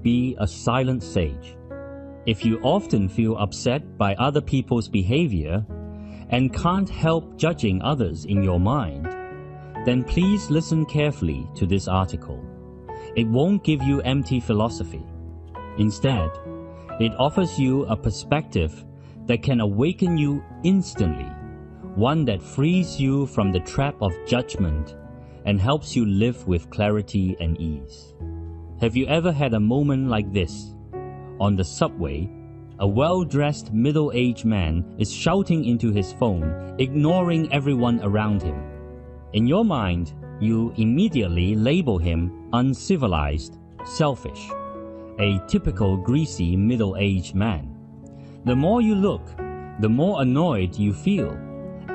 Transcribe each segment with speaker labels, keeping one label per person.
Speaker 1: be a silent sage. If you often feel upset by other people's behavior and can't help judging others in your mind, then please listen carefully to this article. It won't give you empty philosophy. Instead, it offers you a perspective that can awaken you instantly, one that frees you from the trap of judgment and helps you live with clarity and ease. Have you ever had a moment like this? On the subway, a well-dressed middle-aged man is shouting into his phone, ignoring everyone around him. In your mind, you immediately label him uncivilized, selfish, a typical greasy middle-aged man. The more you look, the more annoyed you feel,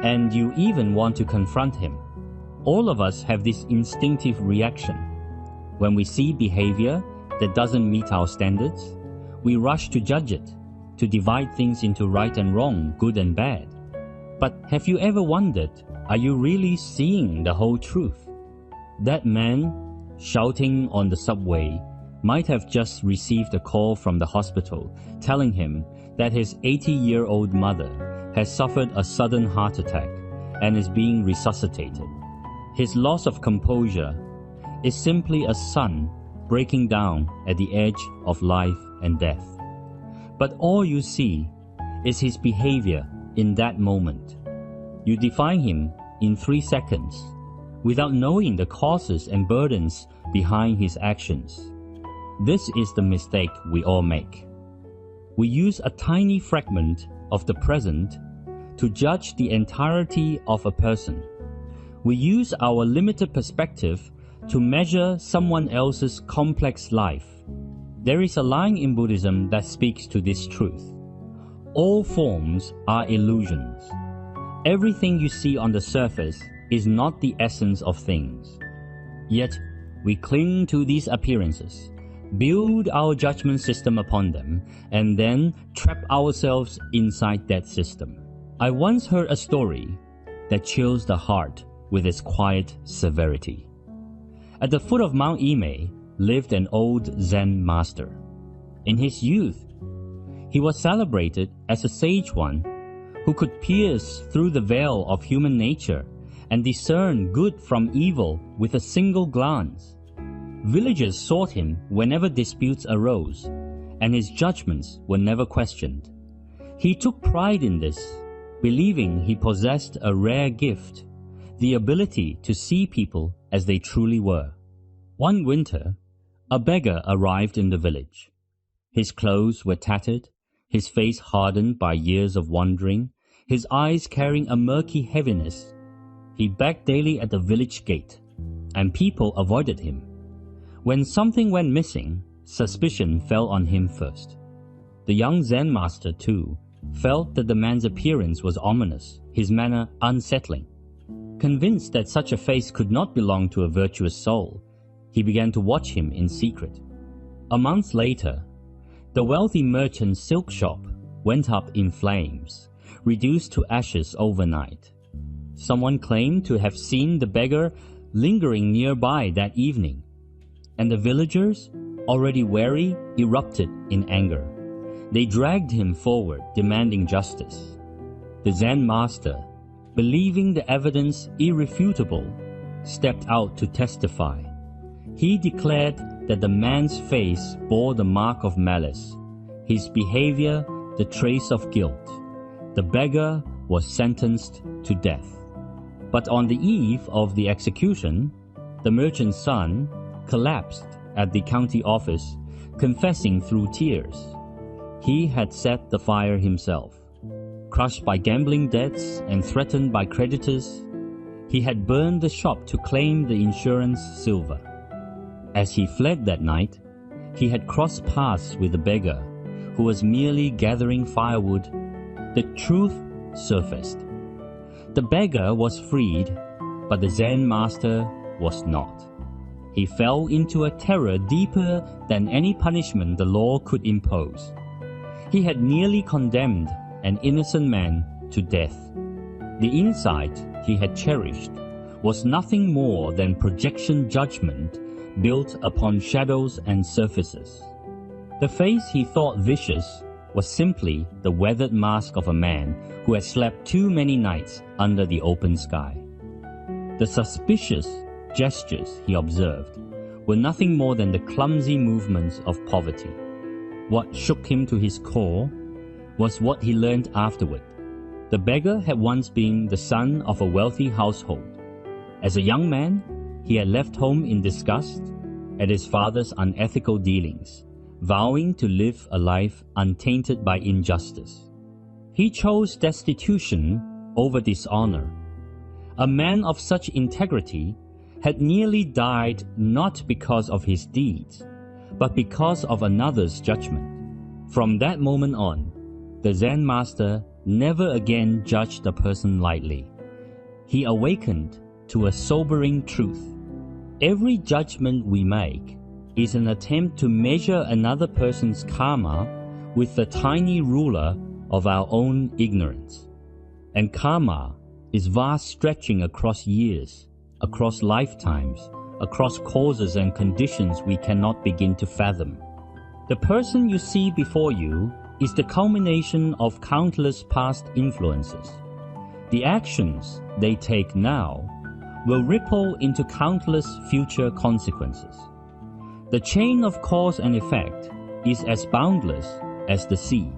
Speaker 1: and you even want to confront him. All of us have this instinctive reaction. When we see behavior that doesn't meet our standards, we rush to judge it, to divide things into right and wrong, good and bad. But have you ever wondered, are you really seeing the whole truth? That man shouting on the subway might have just received a call from the hospital telling him that his 80-year-old mother has suffered a sudden heart attack and is being resuscitated. His loss of composure is simply a sun breaking down at the edge of life and death. But all you see is his behavior in that moment. You define him in 3 seconds without knowing the causes and burdens behind his actions. This is the mistake we all make. We use a tiny fragment of the present to judge the entirety of a person. We use our limited perspective to measure someone else's complex life. There is a line in Buddhism that speaks to this truth. All forms are illusions. Everything you see on the surface is not the essence of things. Yet, we cling to these appearances, build our judgment system upon them, and then trap ourselves inside that system. I once heard a story that chills the heart with its quiet severity. At the foot of Mount Ime lived an old Zen master. In his youth, he was celebrated as a sage one who could pierce through the veil of human nature and discern good from evil with a single glance. Villagers sought him whenever disputes arose, and his judgments were never questioned. He took pride in this, believing he possessed a rare gift, the ability to see people as they truly were. One winter, a beggar arrived in the village. His clothes were tattered, his face hardened by years of wandering, his eyes carrying a murky heaviness. He begged daily at the village gate, and people avoided him. When something went missing, suspicion fell on him first. The young Zen master, too, felt that the man's appearance was ominous, his manner unsettling. Convinced that such a face could not belong to a virtuous soul, he began to watch him in secret. A month later, the wealthy merchant's silk shop went up in flames, reduced to ashes overnight. Someone claimed to have seen the beggar lingering nearby that evening, and the villagers, already wary, erupted in anger. They dragged him forward, demanding justice. The Zen master, believing the evidence irrefutable, stepped out to testify. He declared that the man's face bore the mark of malice, his behavior the trace of guilt. The beggar was sentenced to death. But on the eve of the execution, the merchant's son collapsed at the county office, confessing through tears. He had set the fire himself. Crushed by gambling debts and threatened by creditors, he had burned the shop to claim the insurance silver. As he fled that night, he had crossed paths with the beggar, who was merely gathering firewood. The truth surfaced. The beggar was freed, but the Zen master was not. He fell into a terror deeper than any punishment the law could impose. He had nearly condemned an innocent man to death. The insight he had cherished was nothing more than projection judgment built upon shadows and surfaces. The face he thought vicious was simply the weathered mask of a man who had slept too many nights under the open sky. The suspicious gestures he observed were nothing more than the clumsy movements of poverty. What shook him to his core was what he learned afterward. The beggar had once been the son of a wealthy household. As a young man, he had left home in disgust at his father's unethical dealings, vowing to live a life untainted by injustice. He chose destitution over dishonor. A man of such integrity had nearly died not because of his deeds, but because of another's judgment. From that moment on, the Zen master never again judged a person lightly. He awakened to a sobering truth. Every judgment we make is an attempt to measure another person's karma with the tiny ruler of our own ignorance. And karma is vast, stretching across years, across lifetimes, across causes and conditions we cannot begin to fathom. The person you see before you is the culmination of countless past influences. The actions they take now will ripple into countless future consequences. The chain of cause and effect is as boundless as the sea.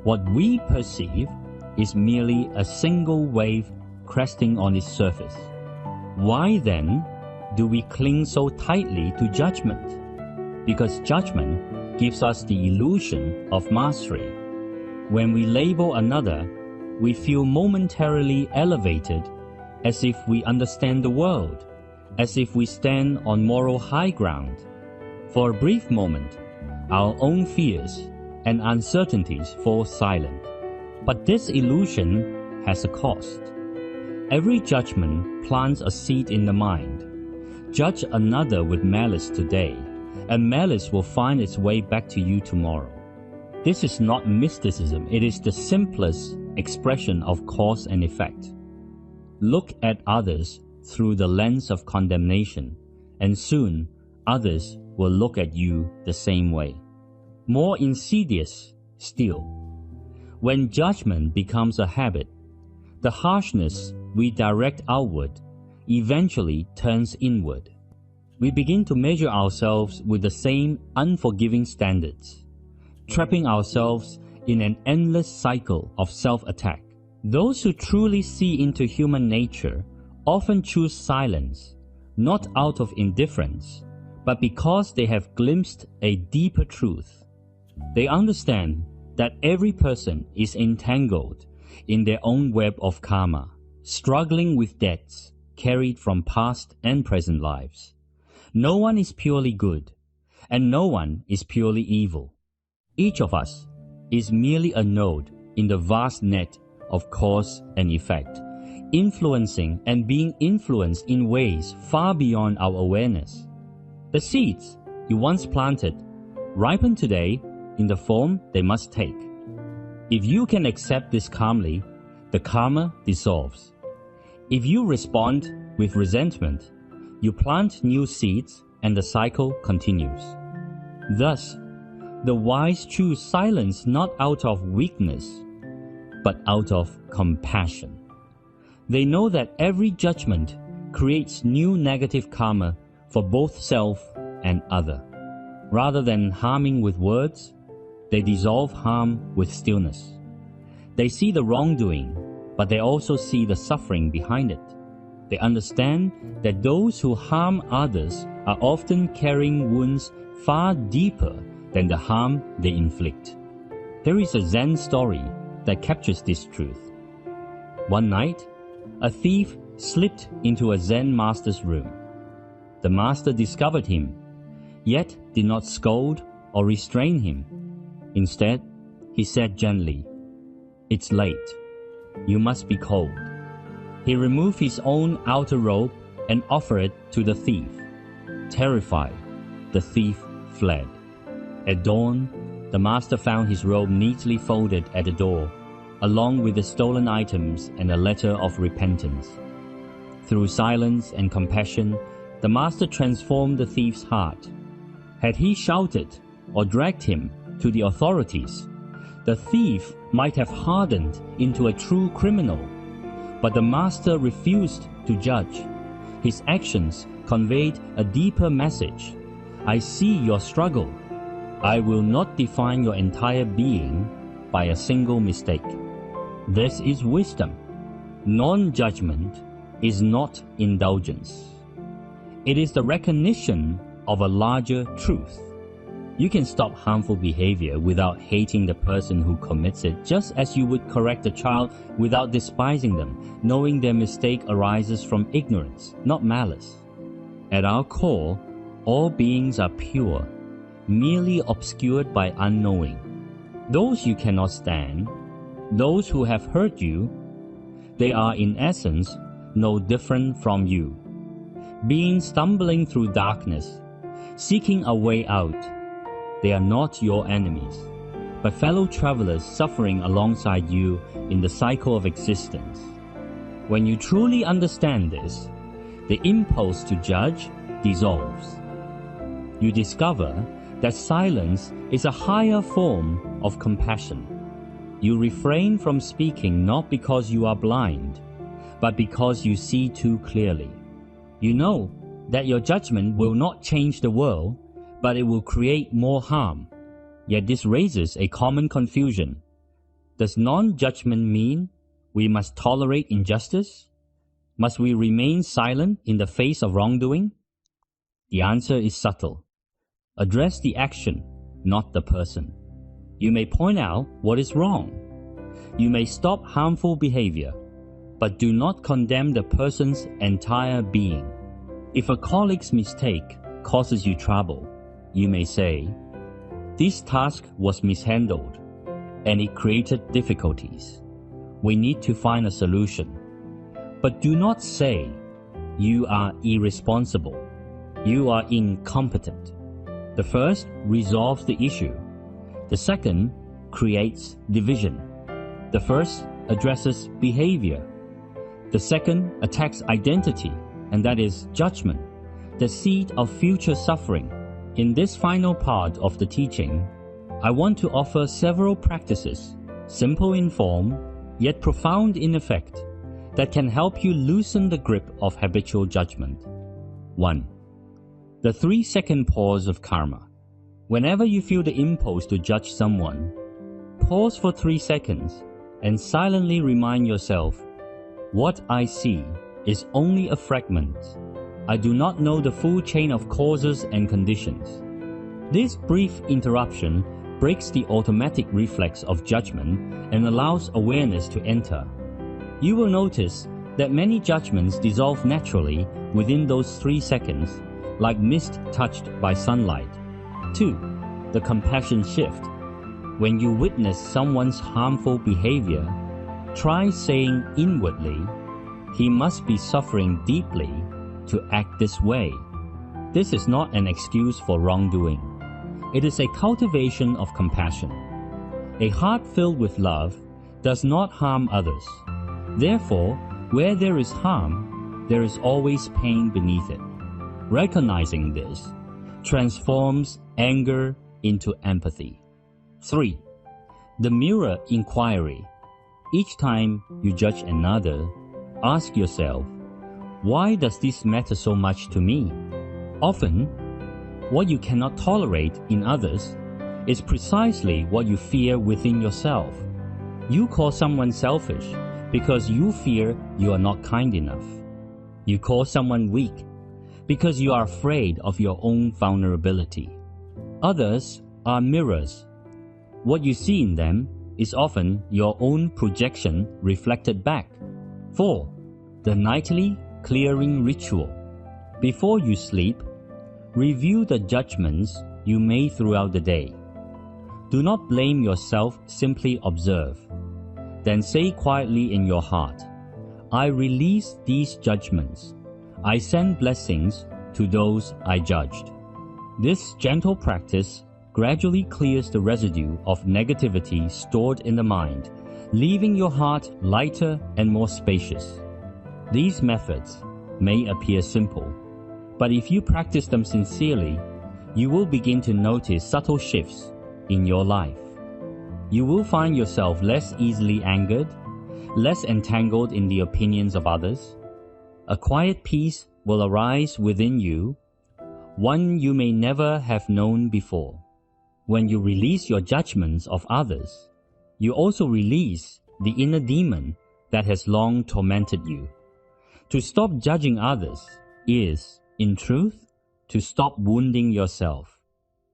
Speaker 1: What we perceive is merely a single wave cresting on its surface. Why then do we cling so tightly to judgment? Because judgment gives us the illusion of mastery. When we label another, we feel momentarily elevated, as if we understand the world, as if we stand on moral high ground. For a brief moment, our own fears and uncertainties fall silent. But this illusion has a cost. Every judgment plants a seed in the mind. Judge another with malice today, and malice will find its way back to you tomorrow. This is not mysticism, it is the simplest expression of cause and effect. Look at others through the lens of condemnation, and soon others will look at you the same way. More insidious still, when judgment becomes a habit, the harshness we direct outward eventually turns inward. We begin to measure ourselves with the same unforgiving standards, trapping ourselves in an endless cycle of self-attack. Those who truly see into human nature often choose silence, not out of indifference, but because they have glimpsed a deeper truth. They understand that every person is entangled in their own web of karma, struggling with debts carried from past and present lives. No one is purely good, and no one is purely evil. Each of us is merely a node in the vast net of cause and effect, influencing and being influenced in ways far beyond our awareness. The seeds you once planted ripen today in the form they must take. If you can accept this calmly, the karma dissolves. If you respond with resentment, you plant new seeds and the cycle continues. Thus, the wise choose silence not out of weakness, but out of compassion. They know that every judgment creates new negative karma for both self and other. Rather than harming with words, they dissolve harm with stillness. They see the wrongdoing, but they also see the suffering behind it. They understand that those who harm others are often carrying wounds far deeper than the harm they inflict. There is a Zen story that captures this truth. One night, a thief slipped into a Zen master's room. The master discovered him, yet did not scold or restrain him. Instead, he said gently, "It's late. You must be cold." He removed his own outer robe and offered it to the thief. Terrified, the thief fled. At dawn, the master found his robe neatly folded at the door, along with the stolen items and a letter of repentance. Through silence and compassion, the master transformed the thief's heart. Had he shouted, or dragged him to the authorities. The thief might have hardened into a true criminal, but the master refused to judge. His actions conveyed a deeper message. I see your struggle. I will not define your entire being by a single mistake. This is wisdom. Non-judgment is not indulgence. It is the recognition of a larger truth. You can stop harmful behavior without hating the person who commits it, just as you would correct a child without despising them, knowing their mistake arises from ignorance, not malice. At our core, all beings are pure, merely obscured by unknowing. Those you cannot stand, those who have hurt you, they are in essence no different from you. Beings stumbling through darkness, seeking a way out, they are not your enemies, but fellow travelers suffering alongside you in the cycle of existence. When you truly understand this, the impulse to judge dissolves. You discover that silence is a higher form of compassion. You refrain from speaking not because you are blind, but because you see too clearly. You know that your judgment will not change the world, but it will create more harm. Yet this raises a common confusion. Does non-judgment mean we must tolerate injustice? Must we remain silent in the face of wrongdoing? The answer is subtle. Address the action, not the person. You may point out what is wrong. You may stop harmful behavior, but do not condemn the person's entire being. If a colleague's mistake causes you trouble, you may say, "This task was mishandled, and it created difficulties. We need to find a solution." But do not say, "You are irresponsible. You are incompetent." The first resolves the issue. The second creates division. The first addresses behavior. The second attacks identity, and that is judgment, the seed of future suffering. In this final part of the teaching, I want to offer several practices, simple in form, yet profound in effect, that can help you loosen the grip of habitual judgment. 1. The 3-second pause of karma. Whenever you feel the impulse to judge someone, pause for 3 seconds and silently remind yourself, "What I see is only a fragment. I do not know the full chain of causes and conditions." This brief interruption breaks the automatic reflex of judgment and allows awareness to enter. You will notice that many judgments dissolve naturally within those 3 seconds, like mist touched by sunlight. 2. The compassion shift. When you witness someone's harmful behavior, try saying inwardly, "He must be suffering deeply to act this way." This is not an excuse for wrongdoing. It is a cultivation of compassion. A heart filled with love does not harm others. Therefore, where there is harm, there is always pain beneath it. Recognizing this transforms anger into empathy. 3. The mirror inquiry. Each time you judge another, ask yourself, "Why does this matter so much to me?" Often, what you cannot tolerate in others is precisely what you fear within yourself. You call someone selfish because you fear you are not kind enough. You call someone weak because you are afraid of your own vulnerability. Others are mirrors. What you see in them is often your own projection reflected back. 4. The nightly clearing ritual. Before you sleep, review the judgments you made throughout the day. Do not blame yourself, simply observe. Then say quietly in your heart, "I release these judgments. I send blessings to those I judged." This gentle practice gradually clears the residue of negativity stored in the mind, leaving your heart lighter and more spacious. These methods may appear simple, but if you practice them sincerely, you will begin to notice subtle shifts in your life. You will find yourself less easily angered, less entangled in the opinions of others. A quiet peace will arise within you, one you may never have known before. When you release your judgments of others, you also release the inner demon that has long tormented you. To stop judging others is, in truth, to stop wounding yourself.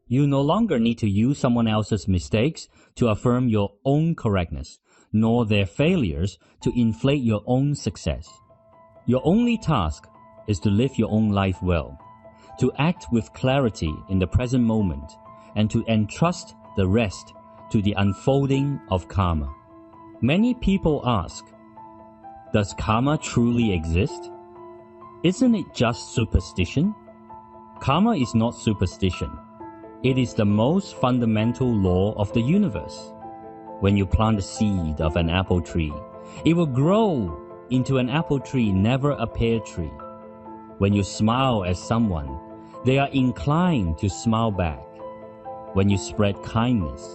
Speaker 1: You no longer need to use someone else's mistakes to affirm your own correctness, nor their failures to inflate your own success. Your only task is to live your own life well, to act with clarity in the present moment, and to entrust the rest to the unfolding of karma. Many people ask, does karma truly exist? Isn't it just superstition? Karma is not superstition. It is the most fundamental law of the universe. When you plant a seed of an apple tree, it will grow into an apple tree, never a pear tree. When you smile at someone, they are inclined to smile back. When you spread kindness,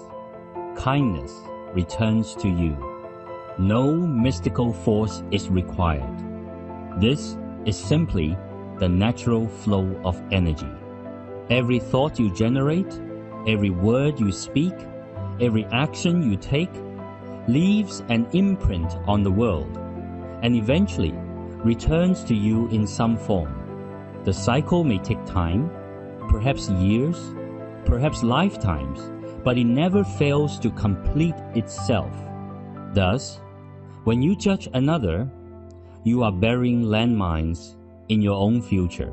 Speaker 1: kindness returns to you. No mystical force is required. This is simply the natural flow of energy. Every thought you generate, every word you speak, every action you take, leaves an imprint on the world and eventually returns to you in some form. The cycle may take time, perhaps years, perhaps lifetimes, but it never fails to complete itself. Thus, when you judge another, you are burying landmines in your own future.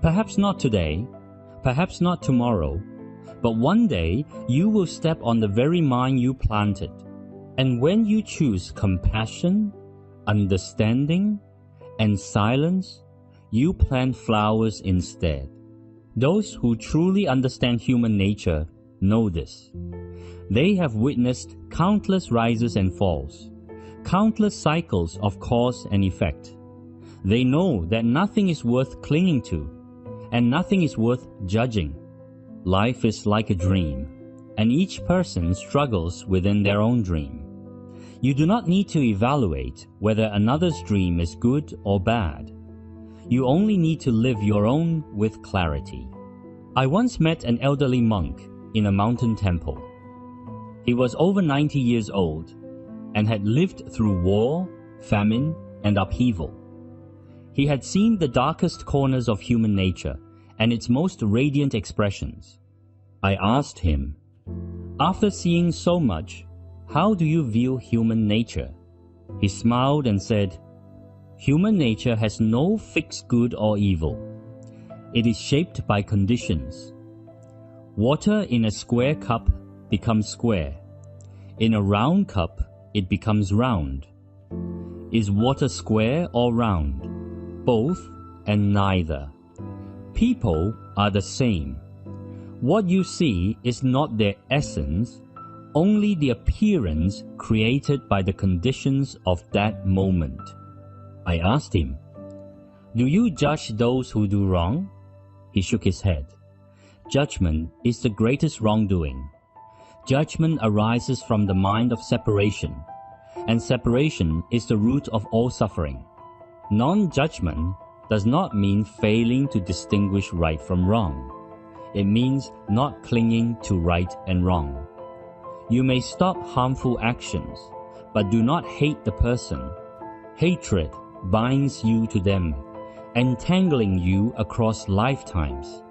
Speaker 1: Perhaps not today, perhaps not tomorrow, but one day you will step on the very mine you planted. And when you choose compassion, understanding, and silence, you plant flowers instead. Those who truly understand human nature know this. They have witnessed countless rises and falls, countless cycles of cause and effect. They know that nothing is worth clinging to, and nothing is worth judging. Life is like a dream, and each person struggles within their own dream. You do not need to evaluate whether another's dream is good or bad. You only need to live your own with clarity. I once met an elderly monk in a mountain temple. He was over 90 years old and had lived through war, famine, and upheaval. He had seen the darkest corners of human nature and its most radiant expressions. I asked him, "After seeing so much, how do you view human nature?" He smiled and said, "Human nature has no fixed good or evil. It is shaped by conditions. Water in a square cup becomes square. In a round cup, it becomes round. Is water square or round? Both and neither. People are the same. What you see is not their essence, only the appearance created by the conditions of that moment." I asked him, "Do you judge those who do wrong?" He shook his head. Judgment is the greatest wrongdoing. Judgment arises from the mind of separation, and separation is the root of all suffering. Non-judgment does not mean failing to distinguish right from wrong. It means not clinging to right and wrong. You may stop harmful actions, but do not hate the person. Hatred binds you to them, entangling you across lifetimes.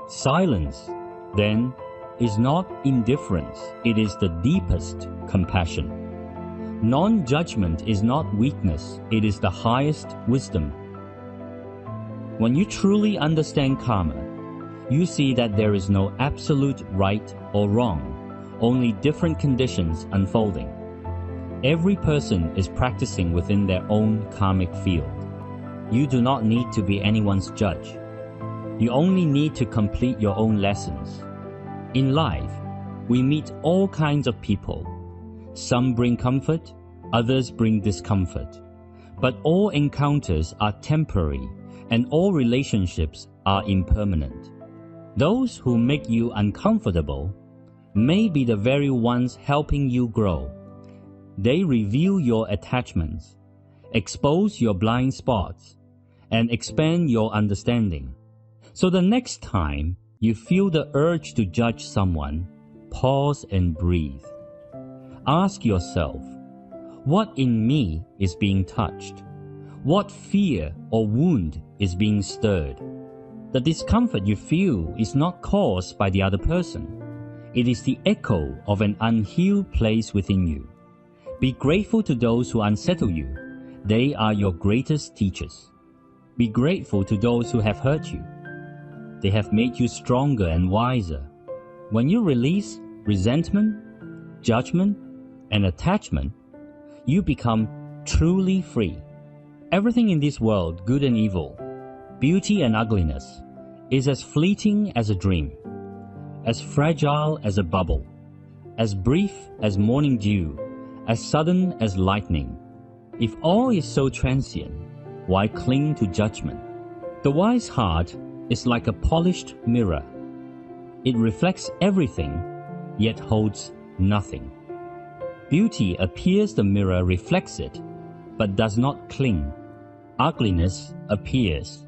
Speaker 1: Silence, then, is not indifference, it is the deepest compassion. Non-judgment is not weakness, it is the highest wisdom. When you truly understand karma, you see that there is no absolute right or wrong, only different conditions unfolding. Every person is practicing within their own karmic field. You do not need to be anyone's judge. You only need to complete your own lessons. In life, we meet all kinds of people. Some bring comfort, others bring discomfort. But all encounters are temporary, and all relationships are impermanent. Those who make you uncomfortable may be the very ones helping you grow. They reveal your attachments, expose your blind spots, and expand your understanding. So the next time you feel the urge to judge someone, pause and breathe. Ask yourself, what in me is being touched? What fear or wound is being stirred? The discomfort you feel is not caused by the other person. It is the echo of an unhealed place within you. Be grateful to those who unsettle you. They are your greatest teachers. Be grateful to those who have hurt you. They have made you stronger and wiser. When you release resentment, judgment, and attachment, you become truly free. Everything in this world, good and evil, beauty and ugliness, is as fleeting as a dream, as fragile as a bubble, as brief as morning dew, as sudden as lightning. If all is so transient, why cling to judgment? The wise heart is like a polished mirror. It reflects everything, yet holds nothing. Beauty appears, the mirror reflects it, but does not cling. Ugliness appears.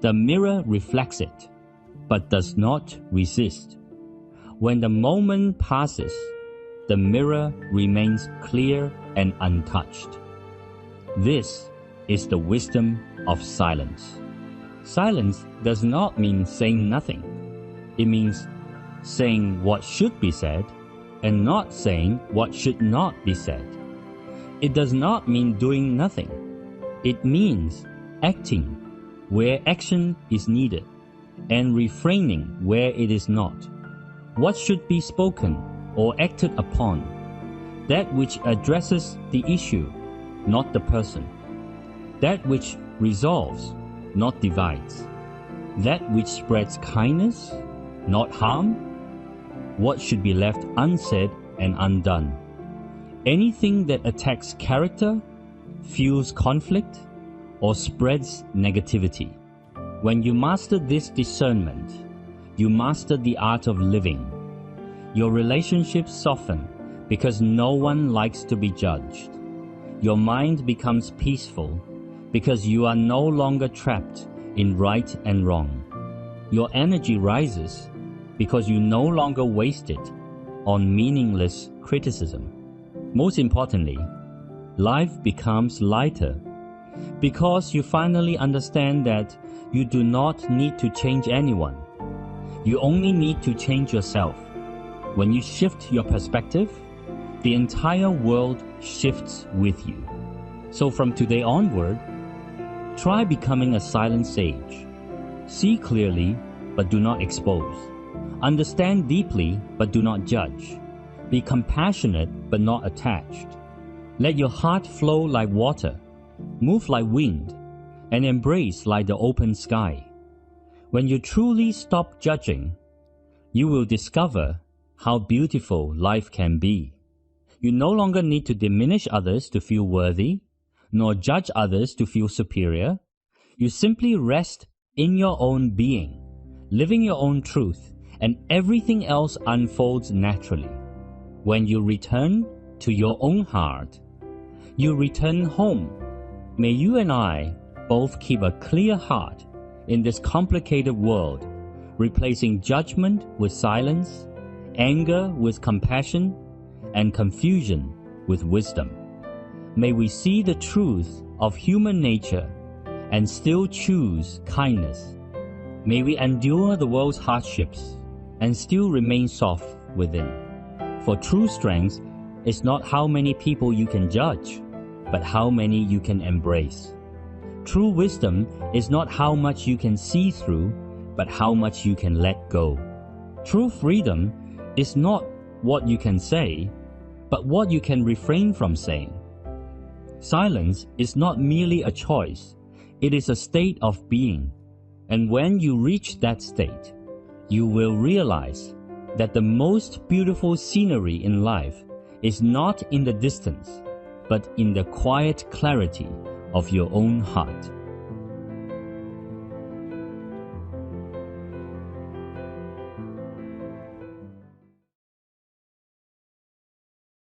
Speaker 1: The mirror reflects it, but does not resist. When the moment passes, the mirror remains clear and untouched. This is the wisdom of silence. Silence does not mean saying nothing. It means saying what should be said and not saying what should not be said. It does not mean doing nothing. It means acting where action is needed and refraining where it is not. What should be spoken or acted upon? That which addresses the issue, not the person. That which resolves, not divides. That which spreads kindness, not harm. What should be left unsaid and undone. Anything that attacks character, fuels conflict, or spreads negativity. When you master this discernment, you master the art of living. Your relationships soften because no one likes to be judged. Your mind becomes peaceful because you are no longer trapped in right and wrong. Your energy rises because you no longer waste it on meaningless criticism. Most importantly, life becomes lighter because you finally understand that you do not need to change anyone. You only need to change yourself. When you shift your perspective, the entire world shifts with you. So from today onward, try becoming a silent sage. See clearly, but do not expose. Understand deeply, but do not judge. Be compassionate, but not attached. Let your heart flow like water, move like wind, and embrace like the open sky. When you truly stop judging, you will discover how beautiful life can be. You no longer need to diminish others to feel worthy, nor judge others to feel superior. You simply rest in your own being, living your own truth, and everything else unfolds naturally. When you return to your own heart, you return home. May you and I both keep a clear heart in this complicated world, replacing judgment with silence, anger with compassion, and confusion with wisdom. May we see the truth of human nature and still choose kindness. May we endure the world's hardships and still remain soft within. For true strength is not how many people you can judge, but how many you can embrace. True wisdom is not how much you can see through, but how much you can let go. True freedom is not what you can say, but what you can refrain from saying. Silence is not merely a choice, it is a state of being. And when you reach that state, you will realize that the most beautiful scenery in life is not in the distance, but in the quiet clarity of your own heart.